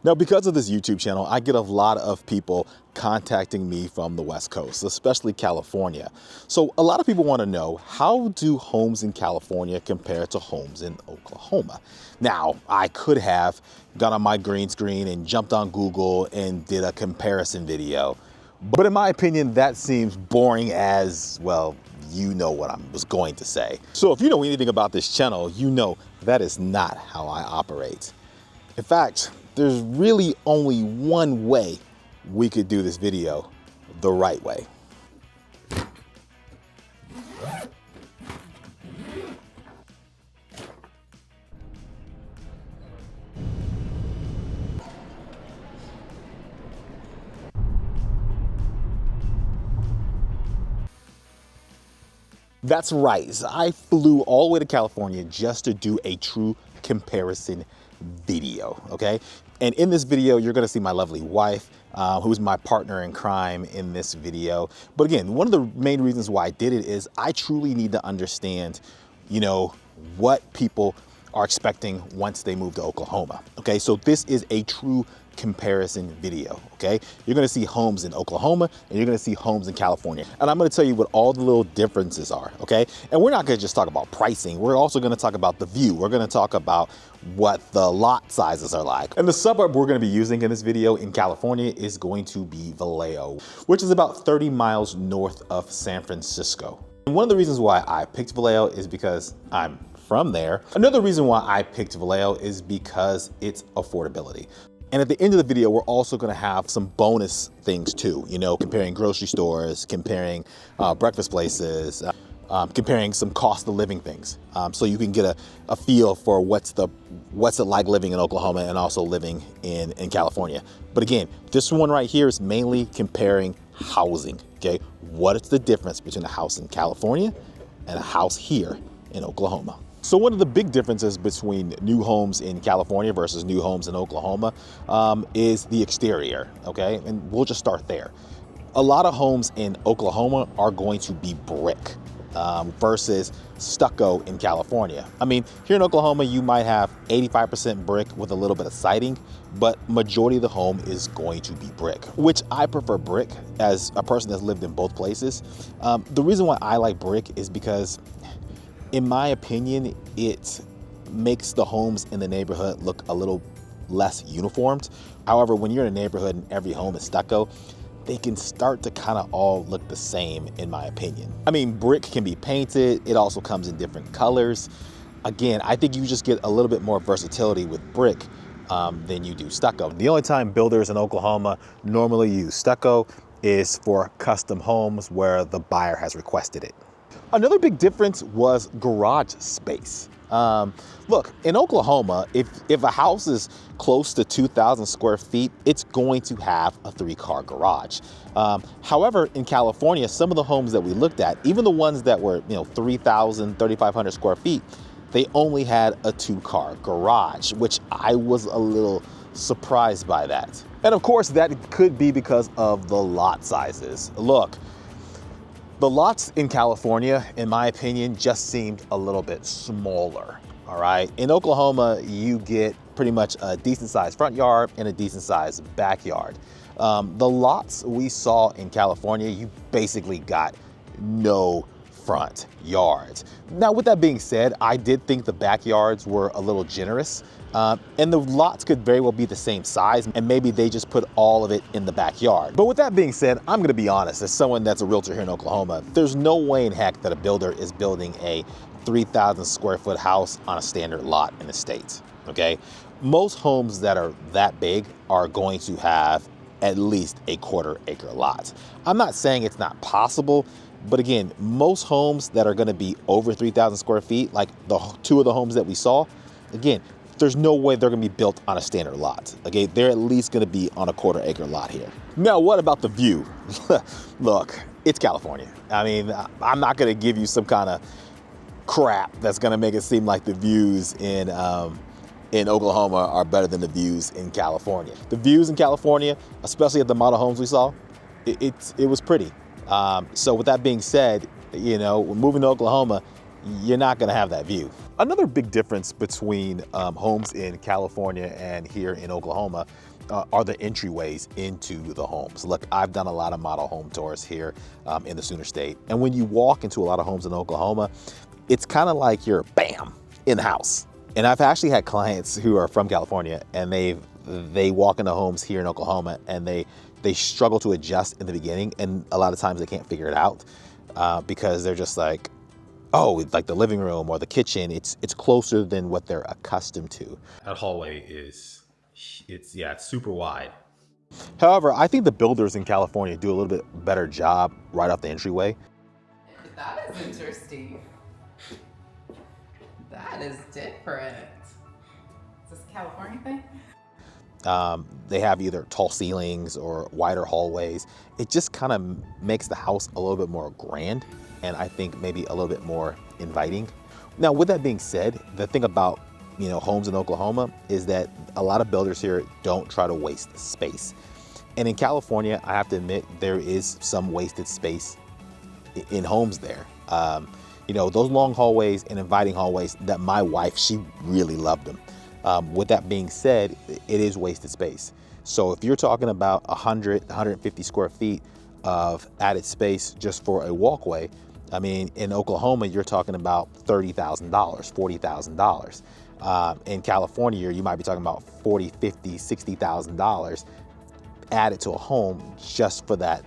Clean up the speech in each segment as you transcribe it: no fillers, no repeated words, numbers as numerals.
Now, because of this YouTube channel, I get a lot of people contacting me from the West Coast, especially California. So a lot of people want to know, how do homes in California compare to homes in Oklahoma? Now, I could have gone on my green screen and jumped on Google and did a comparison video. But in my opinion, that seems boring as, well, you know what I was going to say. So if you know anything about this channel, you know that is not how I operate. In fact, there's really only one way we could do this video the right way. That's right. I flew all the way to California just to do a true comparison video, okay? And in this video, you're gonna see my lovely wife, who's my partner in crime in this video. But again, one of the main reasons why I did it is I truly need to understand, you know, what people are expecting once they move to Oklahoma, okay? So this is a true comparison video, okay? You're gonna see homes in Oklahoma and you're gonna see homes in California. And I'm gonna tell you what all the little differences are, okay? And we're not gonna just talk about pricing. We're also gonna talk about the view. We're gonna talk about what the lot sizes are like. And the suburb we're gonna be using in this video in California is going to be Vallejo, which is about 30 miles north of San Francisco. And one of the reasons why I picked Vallejo is because I'm from there. Another reason why I picked Vallejo is because it's affordability. And at the end of the video, we're also gonna have some bonus things too, you know, comparing grocery stores, comparing breakfast places, comparing some cost of living things. So you can get a feel for what's it like living in Oklahoma and also living in California. But again, this one right here is mainly comparing housing, okay? What is the difference between a house in California and a house here in Oklahoma? So one of the big differences between new homes in California versus new homes in Oklahoma is the exterior, okay? And we'll just start there. A lot of homes in Oklahoma are going to be brick versus stucco in California. I mean, here in Oklahoma, you might have 85% brick with a little bit of siding, but majority of the home is going to be brick, which I prefer brick as a person that's lived in both places. The reason why I like brick is because, in my opinion, it makes the homes in the neighborhood look a little less uniformed. However, when you're in a neighborhood and every home is stucco, they can start to kind of all look the same, in my opinion. I mean, brick can be painted. It also comes in different colors. Again, I think you just get a little bit more versatility with brick than you do stucco. The only time builders in Oklahoma normally use stucco is for custom homes where the buyer has requested it. Another big difference was garage space. Look, in Oklahoma, if a house is close to 2,000 square feet, it's going to have a 3-car garage. However, in California, some of the homes that we looked at, even the ones that were 3,000, 3,500 square feet, they only had a 2-car garage, which I was a little surprised by that. And of course, that could be because of the lot sizes. Look, the lots in California, in my opinion, just seemed a little bit smaller, all right? In Oklahoma, you get pretty much a decent sized front yard and a decent sized backyard. The lots we saw in California, you basically got no front yards. Now, with that being said, I did think the backyards were a little generous. And the lots could very well be the same size, and maybe they just put all of it in the backyard. But with that being said, I'm gonna be honest, as someone that's a realtor here in Oklahoma, there's no way in heck that a builder is building a 3,000 square foot house on a standard lot in the States, okay? Most homes that are that big are going to have at least a 1/4 acre lot. I'm not saying it's not possible, but again, most homes that are gonna be over 3,000 square feet, like the 2 of the homes that we saw, again, there's no way they're gonna be built on a standard lot, okay? They're at least gonna be on a 1/4 acre lot here. Now, what about the view? Look, it's California. I mean, I'm not gonna give you some kind of crap that's gonna make it seem like the views in Oklahoma are better than the views in California. The views in California, especially at the model homes we saw, it was pretty. So with that being said, when moving to Oklahoma, you're not gonna have that view. Another big difference between homes in California and here in Oklahoma are the entryways into the homes. Look, I've done a lot of model home tours here in the Sooner State. And when you walk into a lot of homes in Oklahoma, it's kind of like you're bam, in the house. And I've actually had clients who are from California and they walk into homes here in Oklahoma and they struggle to adjust in the beginning, and a lot of times they can't figure it out because they're just like, oh, like the living room or the kitchen, it's closer than what they're accustomed to. That hallway it's super wide. However, I think the builders in California do a little bit better job right off the entryway. That is interesting. That is different. Is this a California thing? They have either tall ceilings or wider hallways. It just kind of makes the house a little bit more grand, and I think maybe a little bit more inviting. Now, with that being said, the thing about homes in Oklahoma is that a lot of builders here don't try to waste space. And in California, I have to admit, there is some wasted space in homes there. Those long hallways and inviting hallways, that my wife, she really loved them. With that being said, it is wasted space. So if you're talking about 150 square feet of added space just for a walkway, I mean, in Oklahoma, you're talking about $30,000, $40,000. In California, you might be talking about $40,000, $50,000, $60,000 added to a home just for that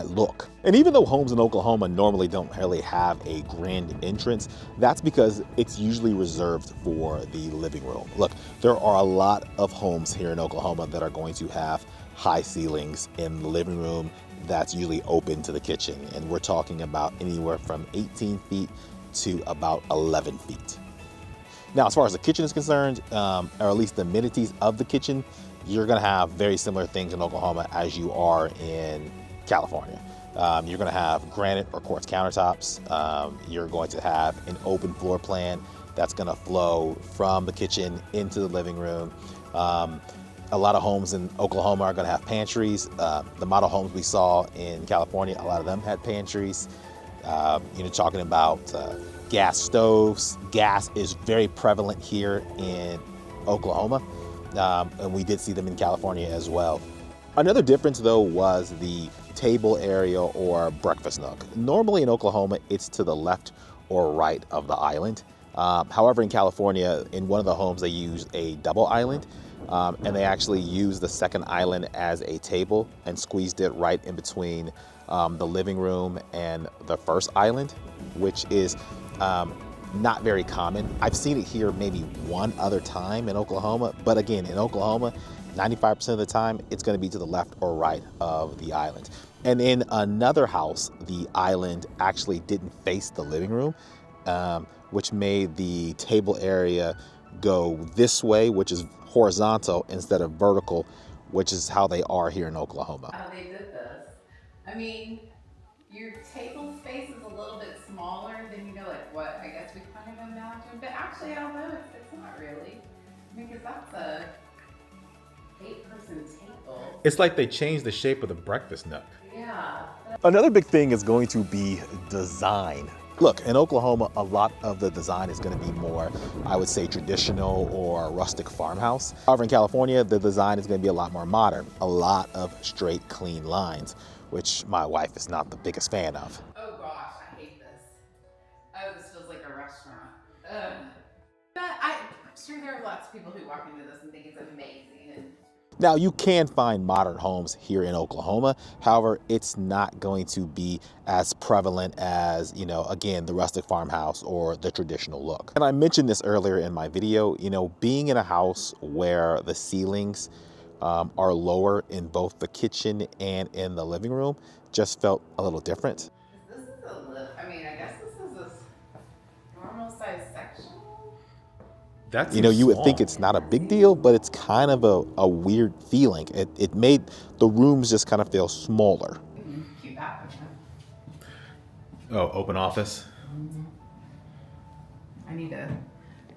look. And even though homes in Oklahoma normally don't really have a grand entrance, that's because it's usually reserved for the living room. Look, there are a lot of homes here in Oklahoma that are going to have high ceilings in the living room that's usually open to the kitchen. And we're talking about anywhere from 18 feet to about 11 feet. Now, as far as the kitchen is concerned, or at least the amenities of the kitchen, you're gonna have very similar things in Oklahoma as you are in California. You're going to have granite or quartz countertops. You're going to have an open floor plan that's going to flow from the kitchen into the living room. A lot of homes in Oklahoma are going to have pantries. The model homes we saw in California, a lot of them had pantries. Talking about gas stoves. Gas is very prevalent here in Oklahoma, and we did see them in California as well. Another difference, though, was the table area or breakfast nook. Normally in Oklahoma, it's to the left or right of the island. However, in California, in one of the homes, they use a double island, and they actually used the second island as a table and squeezed it right in between the living room and the first island, which is not very common. I've seen it here maybe one other time in Oklahoma, but again, in Oklahoma, 95% of the time, it's going to be to the left or right of the island. And in another house, the island actually didn't face the living room, which made the table area go this way, which is horizontal, instead of vertical, which is how they are here in Oklahoma. How they did this. I mean, your table space is a little bit smaller than, like what I guess we kind of imagined. But actually, I don't know, it's not really. Because that's a 8-person table. It's like they changed the shape of the breakfast nook. Yeah. Another big thing is going to be design. Look, in Oklahoma, a lot of the design is going to be more, I would say, traditional or rustic farmhouse. However, in California, the design is going to be a lot more modern, a lot of straight, clean lines, which my wife is not the biggest fan of. Oh gosh, I hate this. Oh, this feels like a restaurant. Ugh. But I'm sure there are lots of people who walk into this and think it's amazing. Now, you can find modern homes here in Oklahoma. However, it's not going to be as prevalent as, again, the rustic farmhouse or the traditional look. And I mentioned this earlier in my video, being in a house where the ceilings are lower in both the kitchen and in the living room just felt a little different. This is I guess this is a normal size section. That's you would think it's not a big deal, but it's kind of a weird feeling. It made the rooms just kind of feel smaller. Cute bathroom. Oh, open office. I need a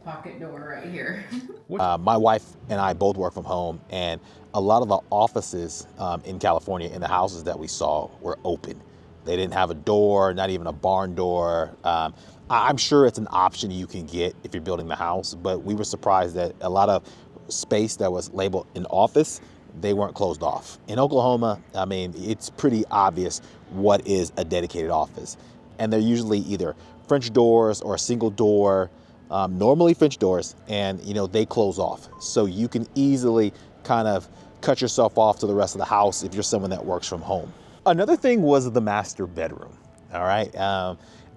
pocket door right here. My wife and I both work from home, and a lot of the offices in California in the houses that we saw were open. They didn't have a door, not even a barn door. I'm sure it's an option you can get if you're building the house, but we were surprised that a lot of space that was labeled an office, they weren't closed off. In Oklahoma, I mean, it's pretty obvious what is a dedicated office. And they're usually either French doors or a single door, normally French doors, and they close off. So you can easily kind of cut yourself off to the rest of the house if you're someone that works from home. Another thing was the master bedroom, all right?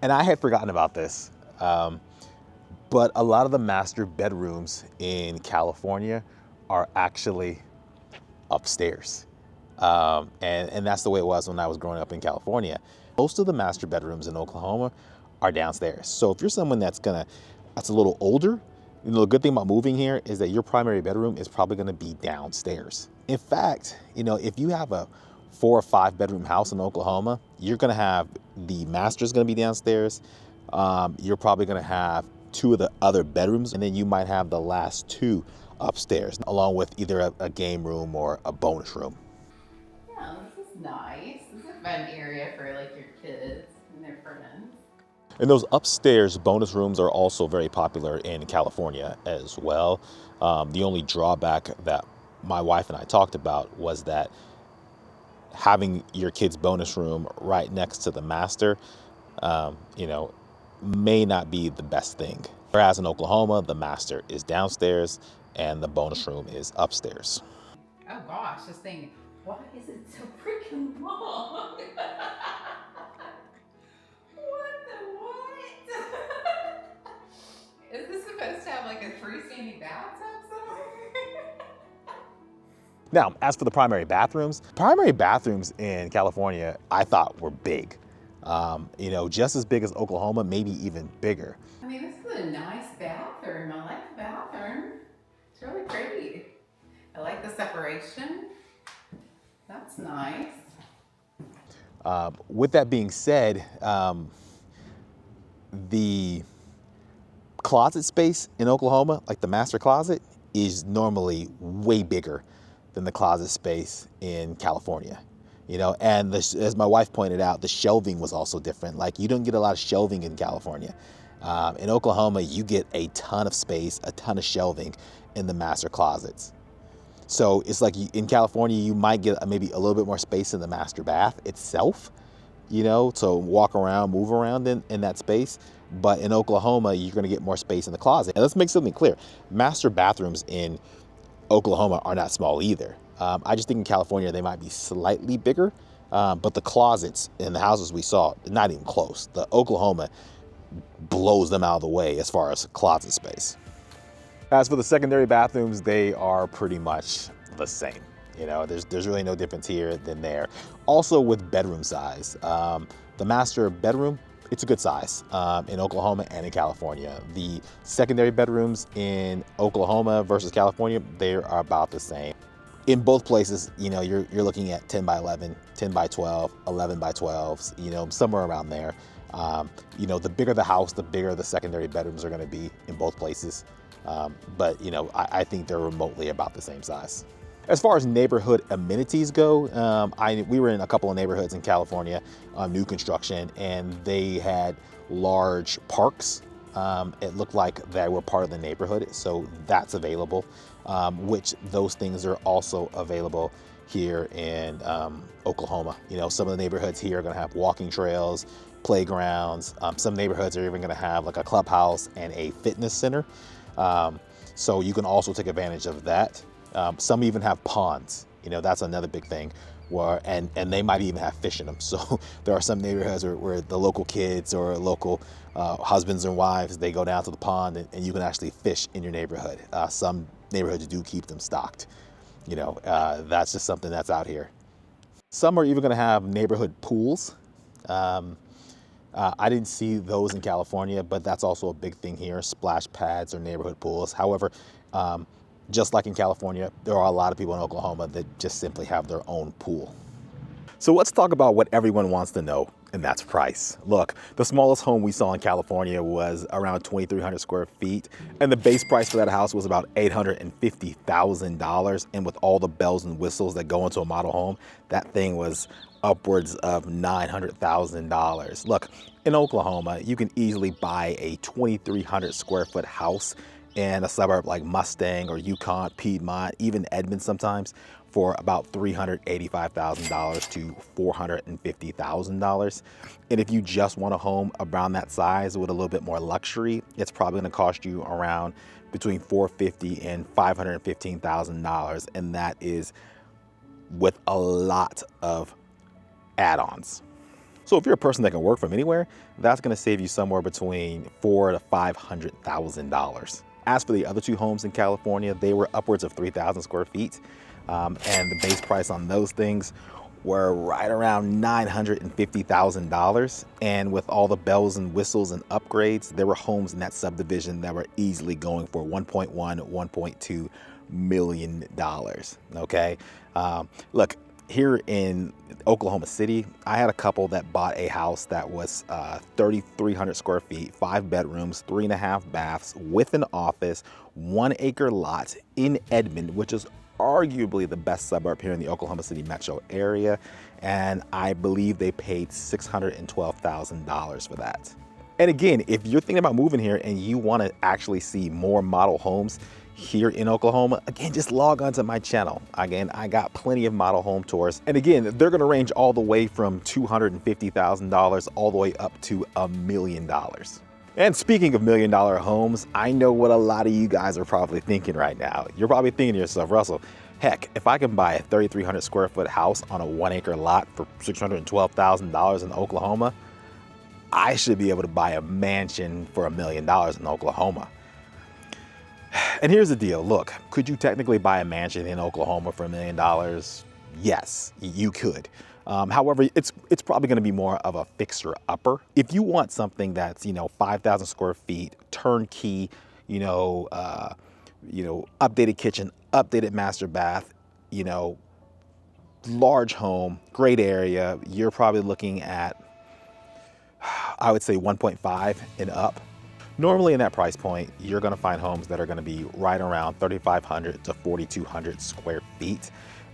And I had forgotten about this, but a lot of the master bedrooms in California are actually upstairs. And that's the way it was when I was growing up in California. Most of the master bedrooms in Oklahoma are downstairs. So if you're someone that's a little older, the good thing about moving here is that your primary bedroom is probably gonna be downstairs. In fact, if you have a 4 or 5 bedroom house in Oklahoma, you're gonna have the master's gonna be downstairs. You're probably gonna have 2 of the other bedrooms, and then you might have the last 2 upstairs, along with either a game room or a bonus room. Yeah, this is nice. This is a fun area for like your kids and their friends. And those upstairs bonus rooms are also very popular in California as well. The only drawback that my wife and I talked about was that having your kid's bonus room right next to the master, may not be the best thing. Whereas in Oklahoma, the master is downstairs and the bonus room is upstairs. Oh gosh, this thing, why is it so freaking long? What the what? Is this supposed to have like a freestanding bathtub somewhere? Now, as for the primary bathrooms in California, I thought were big. Just as big as Oklahoma, maybe even bigger. I mean, this is a nice bathroom. I like the bathroom. It's really pretty. I like the separation. That's nice. With that being said, the closet space in Oklahoma, like the master closet, is normally way bigger than the closet space in California. And as my wife pointed out, the shelving was also different. Like, you don't get a lot of shelving in California. In Oklahoma, you get a ton of space, a ton of shelving in the master closets. So it's like in California, you might get maybe a little bit more space in the master bath itself, to walk around, move around in that space. But in Oklahoma, you're going to get more space in the closet. And let's make something clear. Master bathrooms in Oklahoma are not small either. I just think in California, they might be slightly bigger, but the closets in the houses we saw, not even close. The Oklahoma blows them out of the way as far as closet space. As for the secondary bathrooms, they are pretty much the same. There's really no difference here than there. Also with bedroom size, the master bedroom, it's a good size in Oklahoma and in California. The secondary bedrooms in Oklahoma versus California, they are about the same. In both places, you're looking at 10 by 11, 10 by 12, 11 by 12s, somewhere around there. The bigger the house, the bigger the secondary bedrooms are going to be in both places. But I think they're remotely about the same size. As far as neighborhood amenities go, we were in a couple of neighborhoods in California, new construction, and they had large parks. It looked like they were part of the neighborhood, so that's available, which those things are also available here in Oklahoma. Some of the neighborhoods here are going to have walking trails, playgrounds. Some neighborhoods are even going to have like a clubhouse and a fitness center. So you can also take advantage of that. Some even have ponds. That's another big thing. And they might even have fish in them. So there are some neighborhoods where the local kids or local husbands and wives, they go down to the pond and you can actually fish in your neighborhood. Some neighborhoods do keep them stocked. That's just something that's out here. Some are even going to have neighborhood pools. I didn't see those in California, but that's also a big thing here, splash pads or neighborhood pools. However, just like in California, there are a lot of people in Oklahoma that just simply have their own pool. So let's talk about what everyone wants to know, and that's price. Look, the smallest home we saw in California was around 2,300 square feet, and the base price for that house was about $850,000. And with all the bells and whistles that go into a model home, that thing was upwards of $900,000. Look, in Oklahoma, you can easily buy a 2,300 square foot house in a suburb like Mustang or Yukon, Piedmont, even Edmond sometimes, for about $385,000 to $450,000. And if you just want a home around that size with a little bit more luxury, it's probably gonna cost you around between $450,000 and $515,000. And that is with a lot of add-ons. So if you're a person that can work from anywhere, that's gonna save you somewhere between $400,000 to $500,000. As for the other two homes in California, they were upwards of 3,000 square feet. And the base price on those things were right around $950,000. And with all the bells and whistles and upgrades, there were homes in that subdivision that were easily going for $1.1, $1.2 million. Okay. Look, here in Oklahoma City, I had a couple that bought a house that was 3,300 square feet, 5 bedrooms, 3.5 baths, with an office, 1 acre lot in Edmond, which is arguably the best suburb here in the Oklahoma City metro area. And I believe they paid $612,000 for that. And again, if you're thinking about moving here and you want to actually see more model homes here in Oklahoma, again, just log onto my channel. Again, I got plenty of model home tours. And again, they're going to range all the way from $250,000 all the way up to $1 million. And speaking of $1 million homes, I know what a lot of you guys are probably thinking right now. You're probably thinking to yourself, Russell, heck, if I can buy a 3,300 square foot house on a 1 acre lot for $612,000 in Oklahoma, I should be able to buy a mansion for $1 million in Oklahoma. And here's the deal. Look, could you technically buy a mansion in Oklahoma for $1 million? Yes, you could. However, it's probably going to be more of a fixer-upper. If you want something that's 5,000 square feet, turnkey, updated kitchen, updated master bath, large home, great area, you're probably looking at, I would say 1.5 and up. Normally in that price point, you're going to find homes that are going to be right around 3,500 to 4,200 square feet.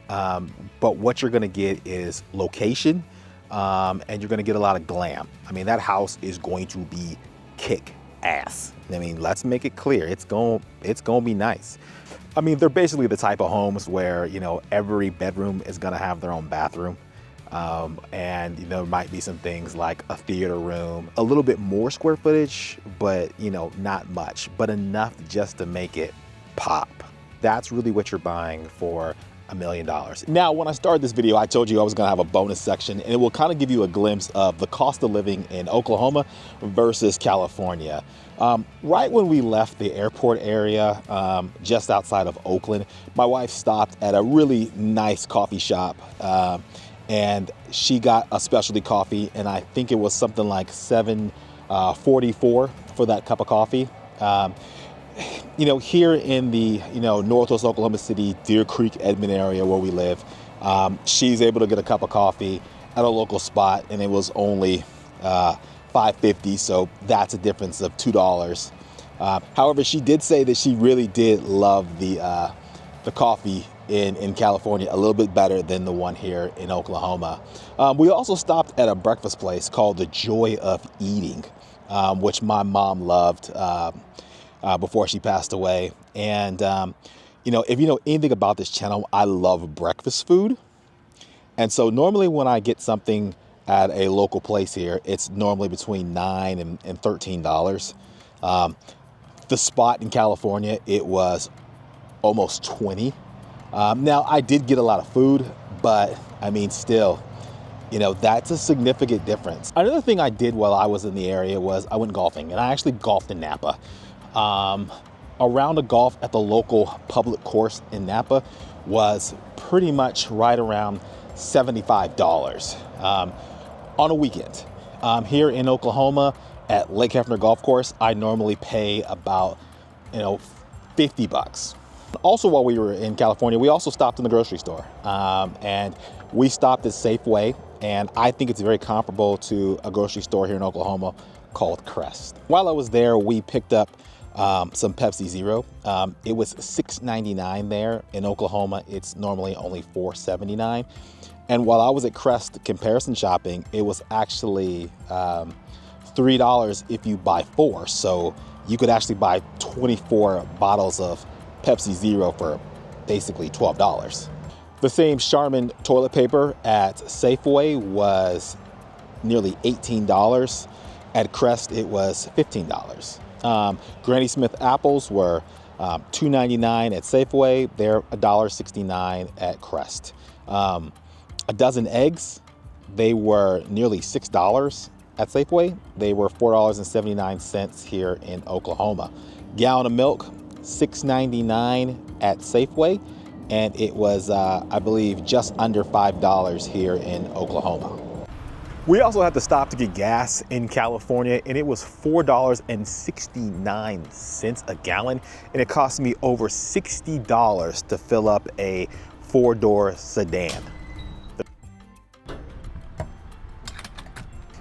But what you're going to get is location, and you're going to get a lot of glam. I mean, that house is going to be kick ass. I mean, let's make it clear. It's going to be nice. I mean, they're basically the type of homes where, every bedroom is going to have their own bathroom. And there might be some things like a theater room, a little bit more square footage, but not much, but enough just to make it pop. That's really what you're buying for $1 million. Now, when I started this video, I told you I was gonna have a bonus section, and it will kind of give you a glimpse of the cost of living in Oklahoma versus California. Right when we left the airport area, just outside of Oakland, my wife stopped at a really nice coffee shop, and she got a specialty coffee, and I think it was something like $7.44 for that cup of coffee. Here in the Northwest Oklahoma City, Deer Creek, Edmond area where we live, she's able to get a cup of coffee at a local spot, and it was only $5.50, so that's a difference of $2. However, she did say that she really did love the coffee in California a little bit better than the one here in Oklahoma. We also stopped at a breakfast place called The Joy of Eating, which my mom loved before she passed away. And, if you know anything about this channel, I love breakfast food. And so normally when I get something at a local place here, it's normally between $9 and $13. The spot in California, it was almost 20. Now I did get a lot of food, but I mean, still, that's a significant difference. Another thing I did while I was in the area was I went golfing, and I actually golfed in Napa. A round of golf at the local public course in Napa was pretty much right around $75 on a weekend. Here in Oklahoma at Lake Hefner Golf Course, I normally pay about $50. Also, while we were in California, we also stopped in the grocery store, and we stopped at Safeway. and I think it's very comparable to a grocery store here in Oklahoma called Crest. While I was there, we picked up some Pepsi Zero. It was $6.99 there. In Oklahoma, it's normally only $4.79. And while I was at Crest comparison shopping, it was actually $3 if you buy 4. So you could actually buy 24 bottles of Pepsi Zero for basically $12. The same Charmin toilet paper at Safeway was nearly $18. At Crest, it was $15. Granny Smith apples were $2.99 at Safeway. They're $1.69 at Crest. A dozen eggs, they were nearly $6 at Safeway. They were $4.79 here in Oklahoma. Gallon of milk, $6.99 at Safeway, and it was, I believe, just under $5 here in Oklahoma. We also had to stop to get gas in California, and it was $4.69 a gallon, and it cost me over $60 to fill up a 4-door sedan.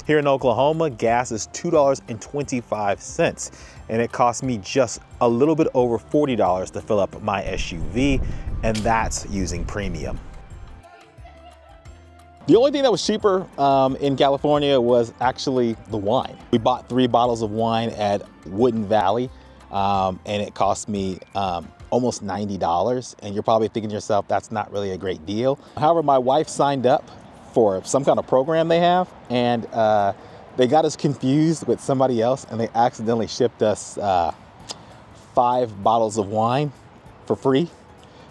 Here in Oklahoma, gas is $2.25, and it cost me just a little bit over $40 to fill up my SUV, and that's using premium. The only thing that was cheaper in California was actually the wine. We bought 3 bottles of wine at Woodin Valley, and it cost me almost $90. And you're probably thinking to yourself, that's not really a great deal. However, my wife signed up for some kind of program they have, and they got us confused with somebody else, and they accidentally shipped us 5 bottles of wine for free.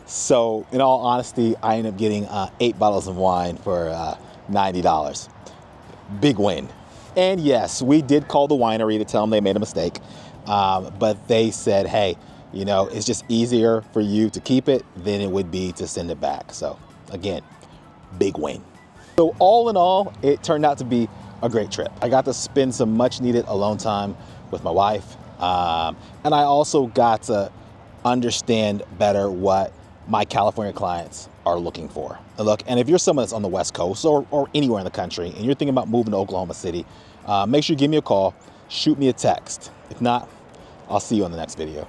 So in all honesty, I ended up getting 8 bottles of wine for $90. Big win. And yes, we did call the winery to tell them they made a mistake, but they said, hey, you know, it's just easier for you to keep it than it would be to send it back. So again, big win. So all in all, it turned out to be a great trip. I got to spend some much needed alone time with my wife. And I also got to understand better what my California clients are looking for. And if you're someone that's on the West Coast or anywhere in the country and you're thinking about moving to Oklahoma City, make sure you give me a call, shoot me a text. If not, I'll see you on the next video.